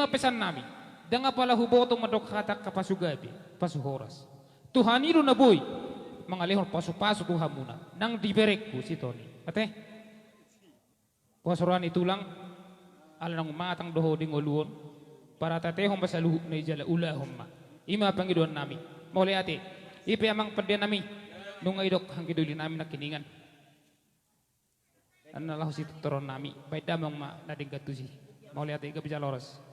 Ima pesan nami. Danga pala huboto madok hatak kapasugabi, pasuhoras. Tuhaniru na boy. Mangalihon pasu-pasu Tuhan muna. Nang diberekku si Tony. Ate? Pasuran itulang. Ala nang matang doho di ngoluon. Para tatehong basaluh na ijala ulahom ma. Ima panggiduan nami. Mauli ate. Ipe amang padyan nami. Nung idok hanggidulin namin na kiningan. Ano lang si tuturon nami. Baik damang ma nading gatusi. Mauli ate ika bisa loros.